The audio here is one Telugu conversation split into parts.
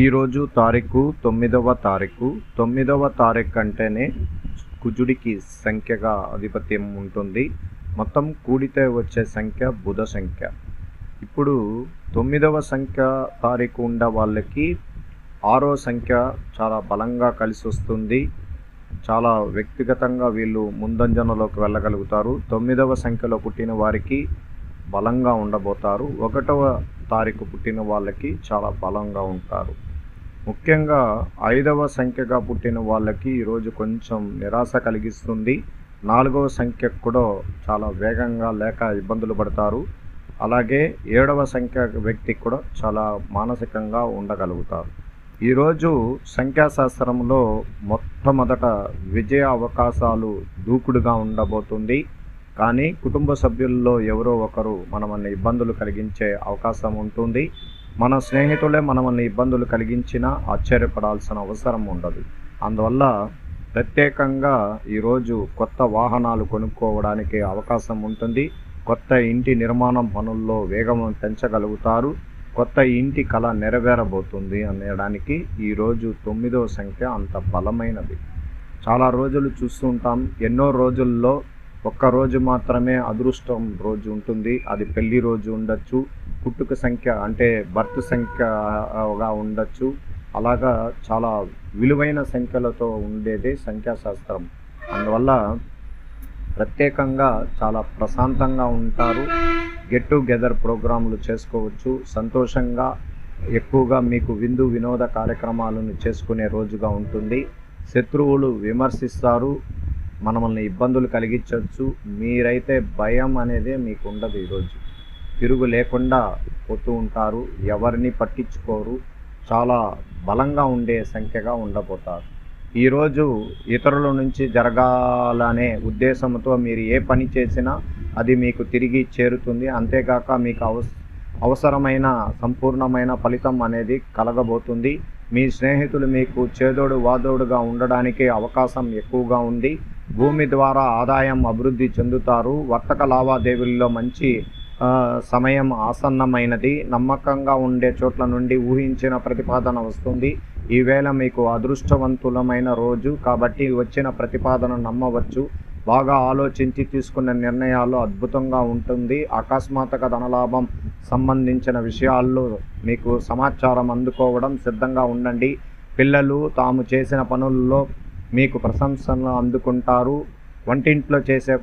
ఈరోజు తారీఖు 9వ తారీఖు. 9వ తారీఖు అంటేనే కుజుడికి సంఖ్యగా ఆధిపత్యం ఉంటుంది. మొత్తం కూడితే వచ్చే సంఖ్య బుధ సంఖ్య. ఇప్పుడు 9వ సంఖ్య తారీఖు ఉండే వాళ్ళకి 6వ సంఖ్య చాలా బలంగా కలిసి వస్తుంది. చాలా వ్యక్తిగతంగా వీళ్ళు ముందంజనలోకి వెళ్ళగలుగుతారు. 9వ సంఖ్యలో పుట్టిన వారికి బలంగా ఉండబోతారు. 1వ తారీఖు పుట్టిన వాళ్ళకి చాలా బలంగా ఉంటారు. ముఖ్యంగా 5వ సంఖ్యగా పుట్టిన వాళ్ళకి ఈరోజు కొంచెం నిరాశ కలిగిస్తుంది. 4వ సంఖ్యకు కూడా చాలా వేగంగా లేక ఇబ్బందులు పడతారు. అలాగే 7వ సంఖ్య వ్యక్తికి కూడా చాలా మానసికంగా ఉండగలుగుతారు. ఈరోజు సంఖ్యాశాస్త్రంలో మొట్టమొదట విజయ అవకాశాలు దూకుడుగా ఉండబోతుంది. కానీ కుటుంబ సభ్యుల్లో ఎవరో ఒకరు మనల్ని ఇబ్బందులు కలిగించే అవకాశం ఉంటుంది. మన స్నేహితులే మనల్ని ఇబ్బందులు కలిగించినా ఆశ్చర్యపడాల్సిన అవసరం ఉండదు. అందువల్ల ప్రత్యేకంగా ఈరోజు కొత్త వాహనాలు కొనుక్కోవడానికి అవకాశం ఉంటుంది. కొత్త ఇంటి నిర్మాణం పనుల్లో వేగం పెంచగలుగుతారు. కొత్త ఇంటి కళ నెరవేరబోతుంది అనడానికి ఈరోజు 9వ సంఖ్య అంత బలమైనది. చాలా రోజులు చూస్తుంటాం. ఎన్నో రోజుల్లో ఒక్కరోజు మాత్రమే అదృష్టం రోజు ఉంటుంది. అది పెళ్లి రోజు ఉండొచ్చు, పుట్టుక సంఖ్య అంటే బర్త్ సంఖ్యగా ఉండొచ్చు. అలాగా చాలా విలువైన సంఖ్యలతో ఉండేదే సంఖ్యాశాస్త్రం. అందువల్ల ప్రత్యేకంగా చాలా ప్రశాంతంగా ఉంటారు. గెట్ టుగెదర్ ప్రోగ్రాంలు చేసుకోవచ్చు. సంతోషంగా ఎక్కువగా మీకు విందు వినోద కార్యక్రమాలను చేసుకునే రోజుగా ఉంటుంది. శత్రువులు విమర్శిస్తారు, మనల్ని ఇబ్బందులు కలిగించవచ్చు. మీరైతే భయం అనేదే మీకు ఉండదు. ఈరోజు తిరుగు లేకుండా పోతూ ఉంటారు. ఎవరిని పట్టించుకోరు. చాలా బలంగా ఉండే సంఖ్యగా ఉండబోతారు. ఈరోజు ఇతరుల నుంచి జరగాలనే ఉద్దేశంతో మీరు ఏ పని చేసినా అది మీకు తిరిగి చేరుతుంది. అంతేకాక మీకు అవసరమైన సంపూర్ణమైన ఫలితం అనేది కలగబోతుంది. మీ స్నేహితులు మీకు చేదోడు వాదోడుగా ఉండడానికి అవకాశం ఎక్కువగా ఉంది. భూమి ద్వారా ఆదాయం అభివృద్ధి చెందుతారు. వర్తక లావాదేవీల్లో మంచి సమయం ఆసన్నమైనది. నమ్మకంగా ఉండే చోట్ల నుండి ఊహించిన ప్రతిపాదన వస్తుంది. ఈవేళ మీకు అదృష్టవంతులమైన రోజు కాబట్టి వచ్చిన ప్రతిపాదన నమ్మవచ్చు. బాగా ఆలోచించి తీసుకున్న నిర్ణయాలు అద్భుతంగా ఉంటుంది. అకస్మాత్తుగా ధనలాభం సంబంధించిన విషయాల్లో మీకు సమాచారం అందుకోవడం సిద్ధంగా ఉండండి. పిల్లలు తాము చేసిన పనుల్లో మీకు ప్రశంసలు అందుకుంటారు. వంటింట్లో చేసే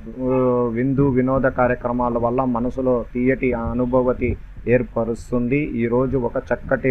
విందు వినోద కార్యక్రమాల వల్ల మనసులో తీయటి అనుభూతి ఏర్పరుస్తుంది. ఈరోజు ఒక చక్కటి